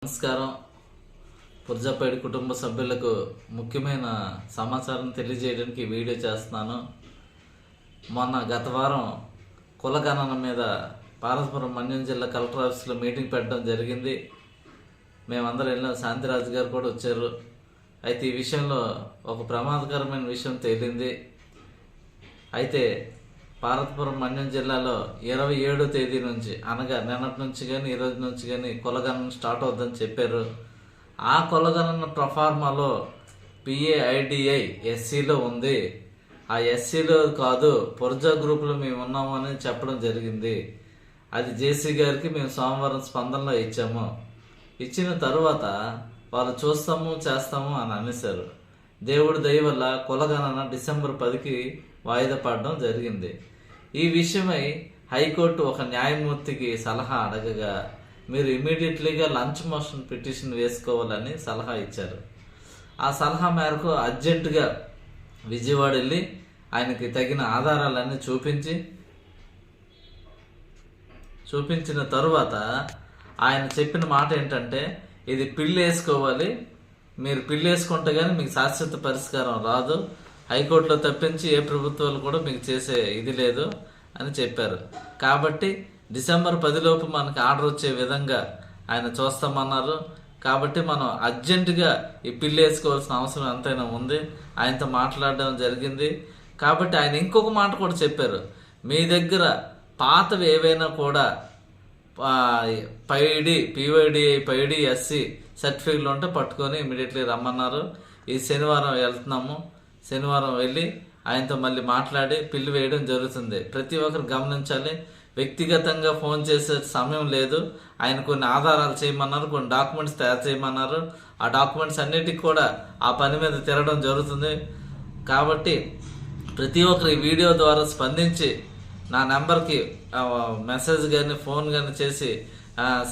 నమస్కారం. పుర్జపేడి కుటుంబ సభ్యులకు ముఖ్యమైన సమాచారం తెలియజేయడానికి వీడియో చేస్తున్నాను. గత వారం కులగణన మీద పార్వతీపురం మన్యం జిల్లా కలెక్టర్ ఆఫీస్లో మీటింగ్ పెట్టడం జరిగింది. మేమందరం వెళ్ళాం, శాంతిరాజు గారు కూడా వచ్చారు. అయితే ఈ విషయంలో ఒక ప్రమాదకరమైన విషయం తేలింది. అయితే పార్వతీపురం మన్యం జిల్లాలో 27వ తేదీ నుంచి, అనగా నిన్నటి నుంచి కానీ ఈరోజు నుంచి కానీ కులగణన స్టార్ట్ అవుద్దని చెప్పారు. ఆ కులగణన ప్రొఫార్మాలో PAIDI SCలో ఉంది. ఆ SCలో కాదు, పుర్జా గ్రూపులో మేము ఉన్నామని చెప్పడం జరిగింది. అది జేసీ గారికి మేము సోమవారం స్పందనలో ఇచ్చాము. ఇచ్చిన తరువాత వాళ్ళు చూస్తాము చేస్తాము అని అనేశారు. దేవుడి దయ వల్ల కులగణన డిసెంబర్ 10కి వాయిదా పడడం జరిగింది. ఈ విషయమై హైకోర్టు ఒక న్యాయమూర్తికి సలహా అడగగా మీరు ఇమీడియట్లీగా లంచ్ మోషన్ పిటిషన్ వేసుకోవాలని సలహా ఇచ్చారు. ఆ సలహా మేరకు అర్జెంటుగా విజయవాడ వెళ్ళి ఆయనకి తగిన ఆధారాలన్నీ చూపించిన తరువాత ఆయన చెప్పిన మాట ఏంటంటే, ఇది పిల్లి వేసుకోవాలి, మీరు పిల్లి వేసుకుంటే కానీ మీకు శాశ్వత పరిష్కారం రాదు, హైకోర్టులో తప్పించి ఏ ప్రభుత్వాలు కూడా మీకు చేసే ఇది లేదు అని చెప్పారు. కాబట్టి డిసెంబర్ 10లోపు మనకి ఆర్డర్ వచ్చే విధంగా ఆయన చూస్తామన్నారు. కాబట్టి మనం అర్జెంటుగా ఈ పిల్లి వేసుకోవాల్సిన అవసరం ఎంతైనా ఉంది. ఆయనతో మాట్లాడడం జరిగింది. కాబట్టి ఆయన ఇంకొక మాట కూడా చెప్పారు, మీ దగ్గర పాతవి ఏవైనా కూడా PYD SC సర్టిఫికెట్లు ఉంటే పట్టుకొని ఇమీడియట్లీ రమ్మన్నారు. ఈ శనివారం వెళ్తున్నాము. శనివారం వెళ్ళి ఆయనతో మళ్ళీ మాట్లాడి పిల్లి వేయడం జరుగుతుంది. ప్రతి ఒక్కరు గమనించాలి, వ్యక్తిగతంగా ఫోన్ చేసే సమయం లేదు. ఆయన కొన్ని ఆధారాలు చేయమన్నారు, కొన్ని డాక్యుమెంట్స్ తయారు చేయమన్నారు. ఆ డాక్యుమెంట్స్ అన్నిటికీ కూడా ఆ పని మీద తిరగడం జరుగుతుంది. కాబట్టి ప్రతి ఒక్కరు ఈ వీడియో ద్వారా స్పందించి నా నెంబర్కి మెసేజ్ కానీ ఫోన్ కానీ చేసి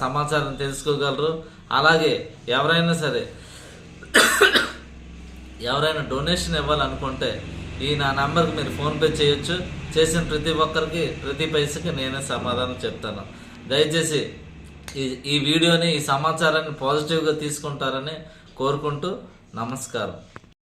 సమాచారం తెలుసుకోగలరు. అలాగే ఎవరైనా డొనేషన్ ఇవ్వాలనుకుంటే నా నెంబర్కి మీరు ఫోన్పే చేయొచ్చు. చేసిన ప్రతి ఒక్కరికి ప్రతి పైసకి నేనే సమాధానం చెప్తాను. దయచేసి ఈ వీడియోని, ఈ సమాచారాన్ని పాజిటివ్గా తీసుకుంటారని కోరుకుంటూ నమస్కారం.